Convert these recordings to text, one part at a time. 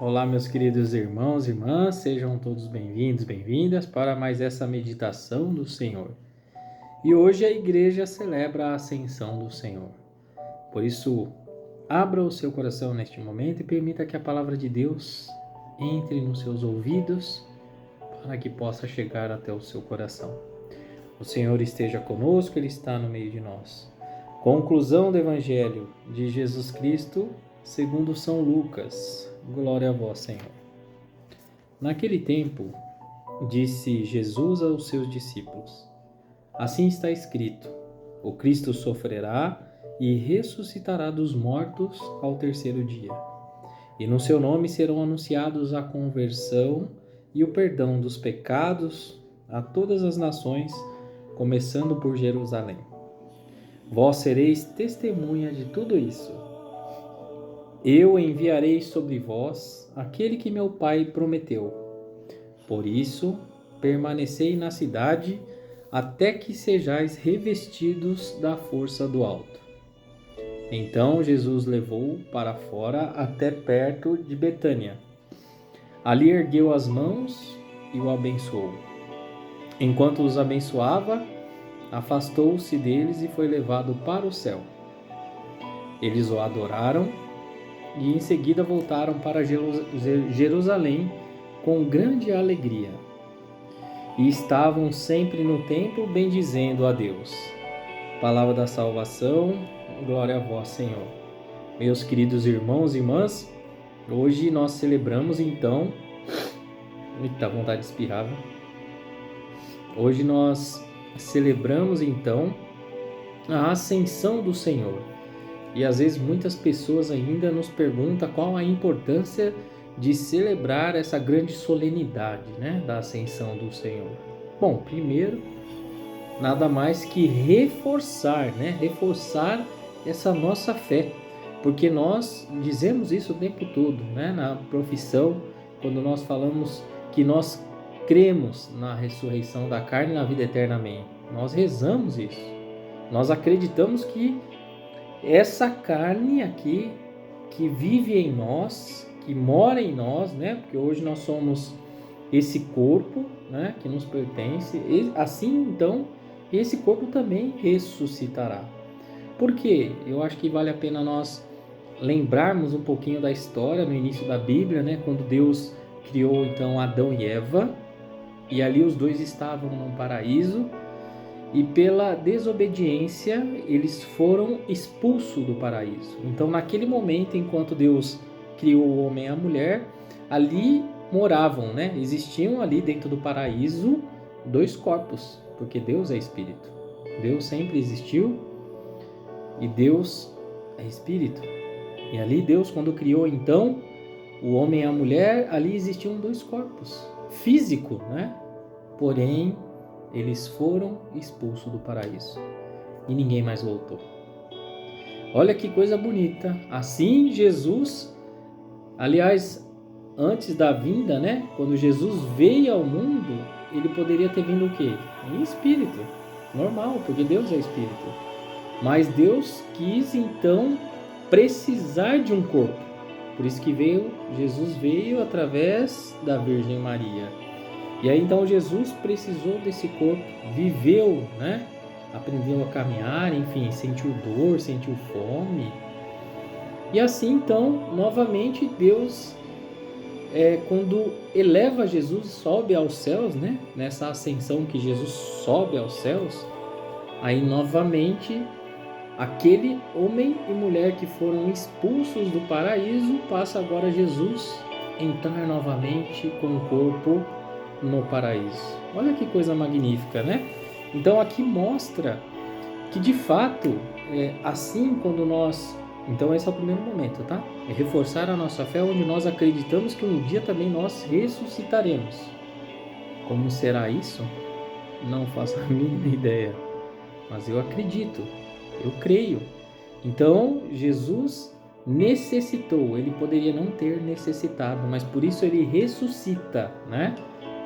Olá, meus queridos irmãos e irmãs, sejam todos bem-vindos, bem-vindas para mais essa meditação do Senhor. E hoje a igreja celebra a ascensão do Senhor. Por isso, abra o seu coração neste momento e permita que a palavra de Deus entre nos seus ouvidos para que possa chegar até o seu coração. O Senhor esteja conosco, Ele está no meio de nós. Conclusão do Evangelho de Jesus Cristo, segundo São Lucas. Glória a vós, Senhor. Naquele tempo, disse Jesus aos seus discípulos: Assim está escrito: o Cristo sofrerá e ressuscitará dos mortos ao terceiro dia. E no seu nome serão anunciados a conversão e o perdão dos pecados a todas as nações, começando por Jerusalém. Vós sereis testemunha de tudo isso. Eu enviarei sobre vós aquele que meu Pai prometeu. Por isso, permanecei na cidade até que sejais revestidos da força do alto. Então Jesus levou para fora até perto de Betânia. Ali ergueu as mãos e o abençoou. Enquanto os abençoava, afastou-se deles e foi levado para o céu. Eles o adoraram e em seguida voltaram para Jerusalém com grande alegria. E estavam sempre no templo bendizendo a Deus. Palavra da salvação, glória a vós, Senhor. Meus queridos irmãos e irmãs, hoje nós celebramos então... Eita, vontade de espirrar, viu? Hoje nós celebramos então a ascensão do Senhor. E às vezes muitas pessoas ainda nos perguntam qual a importância de celebrar essa grande solenidade, da ascensão do Senhor. Bom, primeiro, nada mais que reforçar essa nossa fé, porque nós dizemos isso o tempo todo, na profissão, quando nós falamos que nós cremos na ressurreição da carne e na vida eternamente. Nós rezamos isso, nós acreditamos que essa carne aqui, que vive em nós, que mora em nós, porque hoje nós somos esse corpo, que nos pertence, assim então, esse corpo também ressuscitará. Por quê? Eu acho que vale a pena nós lembrarmos um pouquinho da história no início da Bíblia, quando Deus criou então Adão e Eva, e ali os dois estavam no paraíso, e pela desobediência eles foram expulsos do paraíso. Então naquele momento, enquanto Deus criou o homem e a mulher, ali moravam, existiam ali dentro do paraíso dois corpos, porque Deus é espírito. Deus sempre existiu e Deus é espírito. E ali Deus, quando criou então o homem e a mulher, ali existiam dois corpos, físico, Porém, eles foram expulsos do paraíso e ninguém mais voltou. Olha que coisa bonita. Assim Jesus, aliás, antes da vinda, quando Jesus veio ao mundo, ele poderia ter vindo o quê? Em espírito, normal, porque Deus é espírito. Mas Deus quis então precisar de um corpo. Por isso que Jesus veio através da Virgem Maria. E aí então Jesus precisou desse corpo, viveu, aprendeu a caminhar, enfim, sentiu dor, sentiu fome. E assim então, novamente, Deus, quando eleva Jesus, sobe aos céus, nessa ascensão que Jesus sobe aos céus, aí novamente aquele homem e mulher que foram expulsos do paraíso, passa agora Jesus entrar novamente com o corpo no paraíso. Olha que coisa magnífica, Então aqui mostra que de fato, assim quando nós... Então esse é o primeiro momento, É reforçar a nossa fé, onde nós acreditamos que um dia também nós ressuscitaremos. Como será isso? Não faço a mínima ideia. Mas eu acredito, eu creio. Então Jesus necessitou, ele poderia não ter necessitado, mas por isso ele ressuscita,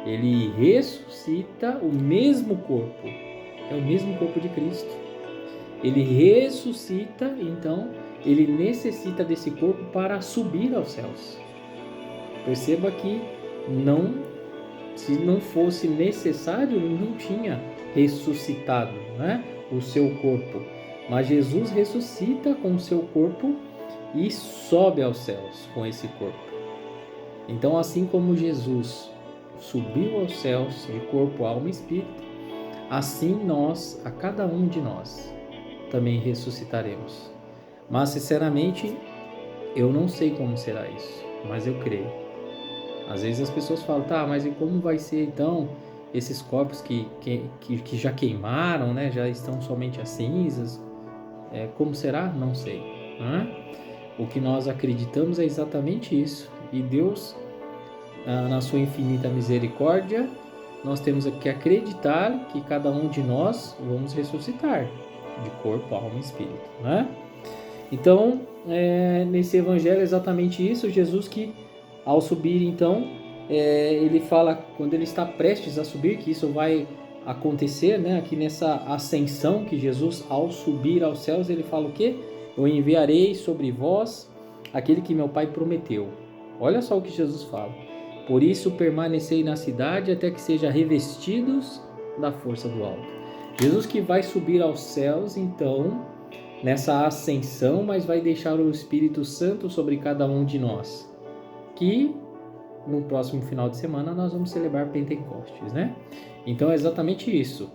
Ele ressuscita o mesmo corpo, é o mesmo corpo de Cristo. Ele ressuscita, então ele necessita desse corpo para subir aos céus. Perceba que não, se não fosse necessário, ele não tinha ressuscitado, né, o seu corpo. Mas Jesus ressuscita com o seu corpo e sobe aos céus com esse corpo. Então, assim como Jesus subiu aos céus de corpo, alma e espírito, assim nós, a cada um de nós, também ressuscitaremos. Mas, sinceramente, eu não sei como será isso, mas eu creio. Às vezes as pessoas falam, tá, mas e como vai ser então esses corpos que já queimaram, né, já estão somente as cinzas? Como será? Não sei. Né? O que nós acreditamos é exatamente isso. E Deus, na sua infinita misericórdia, nós temos que acreditar que cada um de nós vamos ressuscitar de corpo, alma e espírito. Né? Então, nesse evangelho é exatamente isso. Jesus que ao subir, então, ele fala, quando ele está prestes a subir, que isso vai acontecer, né? Aqui nessa ascensão que Jesus, ao subir aos céus, ele fala o quê? Eu enviarei sobre vós aquele que meu Pai prometeu. Olha só o que Jesus fala. Por isso permanecei na cidade até que sejam revestidos da força do alto. Jesus que vai subir aos céus, então, nessa ascensão, mas vai deixar o Espírito Santo sobre cada um de nós. Que no próximo final de semana nós vamos celebrar Pentecostes, né? Então é exatamente isso.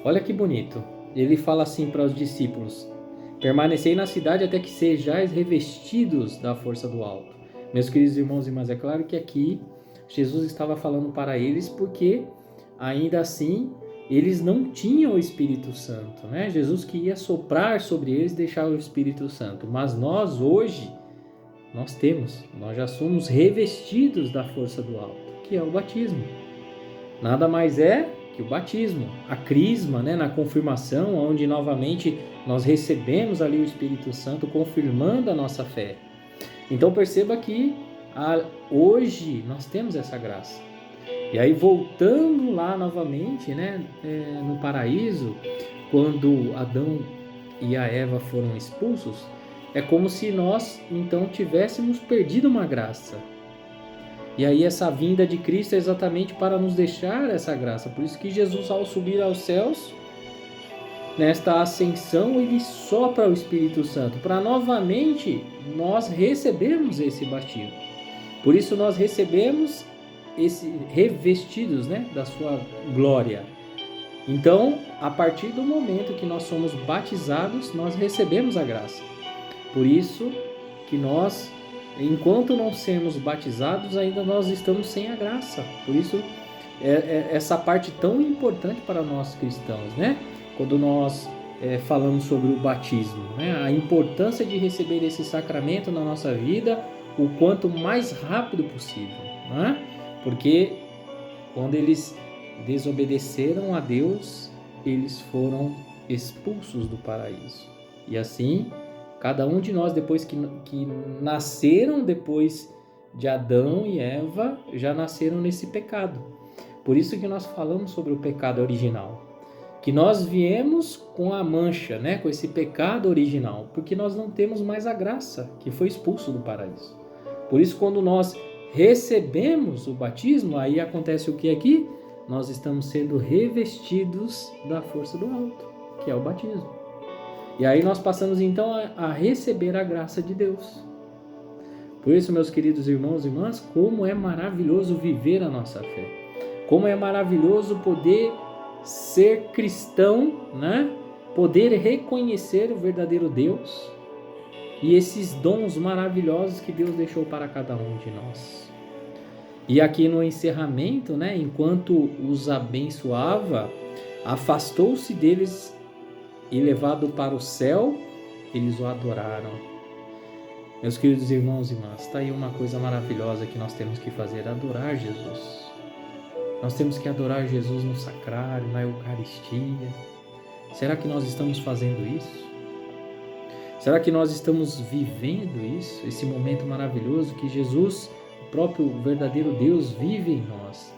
Olha que bonito. Ele fala assim para os discípulos: permanecei na cidade até que sejais revestidos da força do alto. Meus queridos irmãos e irmãs, é claro que aqui Jesus estava falando para eles porque ainda assim eles não tinham o Espírito Santo, né? Jesus que ia soprar sobre eles, deixar o Espírito Santo. Mas nós hoje nós já somos revestidos da força do alto, que é o batismo. Nada mais é que o batismo, a crisma, né, na confirmação, onde novamente nós recebemos ali o Espírito Santo, confirmando a nossa fé. Então perceba que hoje nós temos essa graça. E aí voltando lá novamente, né, no paraíso, quando Adão e a Eva foram expulsos, é como se nós, então, tivéssemos perdido uma graça. E aí essa vinda de Cristo é exatamente para nos deixar essa graça. Por isso que Jesus, ao subir aos céus, nesta ascensão, ele sopra o Espírito Santo, para novamente nós recebermos esse batismo. Por isso nós recebemos revestidos, né, da sua glória. Então, a partir do momento que nós somos batizados, nós recebemos a graça. Por isso que nós, enquanto não sermos batizados, ainda nós estamos sem a graça. Por isso, essa parte tão importante para nós cristãos, né? Quando nós falamos sobre o batismo, né? A importância de receber esse sacramento na nossa vida o quanto mais rápido possível, né? Porque quando eles desobedeceram a Deus, eles foram expulsos do paraíso. E assim, cada um de nós, depois que nasceram depois de Adão e Eva, já nasceram nesse pecado. Por isso que nós falamos sobre o pecado original. Que nós viemos com a mancha, né? Com esse pecado original, porque nós não temos mais a graça, que foi expulso do paraíso. Por isso, quando nós recebemos o batismo, aí acontece o que aqui? Nós estamos sendo revestidos da força do alto, que é o batismo. E aí nós passamos então a receber a graça de Deus. Por isso, meus queridos irmãos e irmãs, como é maravilhoso viver a nossa fé. Como é maravilhoso poder ser cristão, né? Poder reconhecer o verdadeiro Deus e esses dons maravilhosos que Deus deixou para cada um de nós. E aqui no encerramento, né, enquanto os abençoava, afastou-se deles e levado para o céu, eles o adoraram. Meus queridos irmãos e irmãs, está aí uma coisa maravilhosa que nós temos que fazer, adorar Jesus. Nós temos que adorar Jesus no sacrário, na Eucaristia. Será que nós estamos fazendo isso? Será que nós estamos vivendo isso? Esse momento maravilhoso que Jesus, o próprio verdadeiro Deus, vive em nós.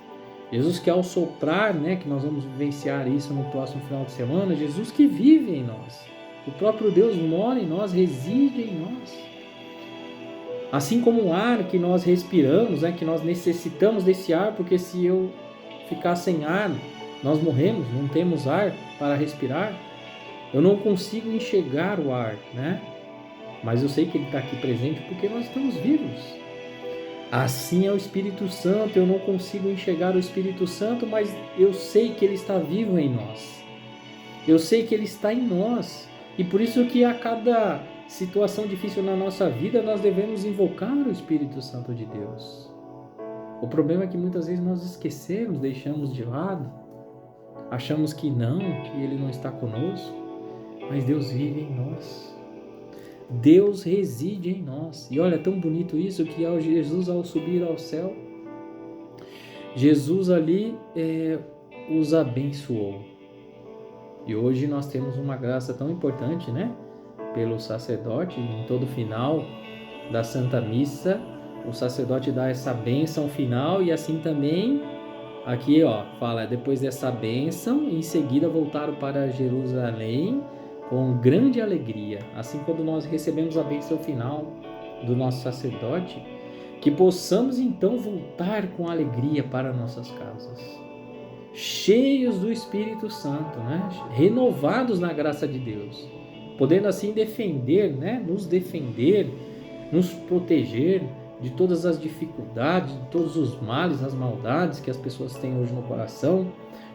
Jesus que ao soprar, né, que nós vamos vivenciar isso no próximo final de semana, Jesus que vive em nós. O próprio Deus mora em nós, reside em nós. Assim como o ar que nós respiramos, que nós necessitamos desse ar, porque se eu ficar sem ar, nós morremos, não temos ar para respirar. Eu não consigo enxergar o ar, né? Mas eu sei que ele está aqui presente porque nós estamos vivos. Assim é o Espírito Santo, eu não consigo enxergar o Espírito Santo, mas eu sei que ele está vivo em nós. Eu sei que ele está em nós. E por isso que a cada situação difícil na nossa vida, nós devemos invocar o Espírito Santo de Deus. O problema é que muitas vezes nós esquecemos, deixamos de lado, achamos que ele não está conosco, mas Deus vive em nós. Deus reside em nós. E olha, é tão bonito isso que Jesus, ao subir ao céu, Jesus ali os abençoou. E hoje nós temos uma graça tão importante, né? Pelo sacerdote, em todo final da Santa Missa, o sacerdote dá essa bênção final e assim também, aqui fala, depois dessa bênção, em seguida voltaram para Jerusalém com grande alegria. Assim, quando nós recebemos a bênção final do nosso sacerdote, que possamos então voltar com alegria para nossas casas, cheios do Espírito Santo, né? Renovados na graça de Deus, podendo assim defender, né? Nos defender, nos proteger de todas as dificuldades, de todos os males, as maldades que as pessoas têm hoje no coração.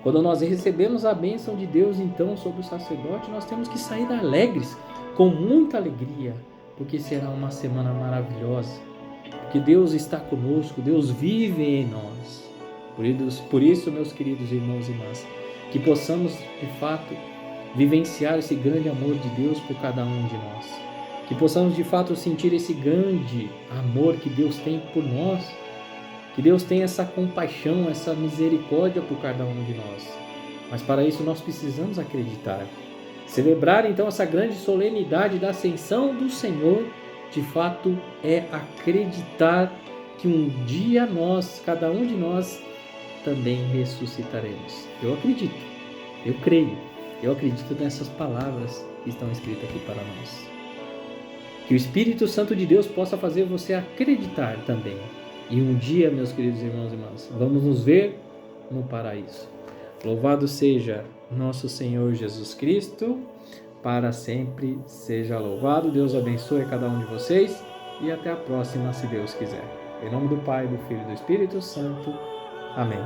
Quando nós recebemos a bênção de Deus, então, sobre o sacerdote, nós temos que sair alegres, com muita alegria, porque será uma semana maravilhosa, porque Deus está conosco, Deus vive em nós. Por isso, meus queridos irmãos e irmãs, que possamos, de fato, vivenciar esse grande amor de Deus por cada um de nós. Que possamos, de fato, sentir esse grande amor que Deus tem por nós. Que Deus tem essa compaixão, essa misericórdia por cada um de nós. Mas para isso nós precisamos acreditar. Celebrar então essa grande solenidade da ascensão do Senhor, de fato, é acreditar que um dia nós, cada um de nós, também ressuscitaremos. Eu acredito, eu creio, eu acredito nessas palavras que estão escritas aqui para nós. Que o Espírito Santo de Deus possa fazer você acreditar também. E um dia, meus queridos irmãos e irmãs, vamos nos ver no paraíso. Louvado seja nosso Senhor Jesus Cristo, para sempre seja louvado. Deus abençoe cada um de vocês e até a próxima, se Deus quiser. Em nome do Pai, do Filho e do Espírito Santo. Amém.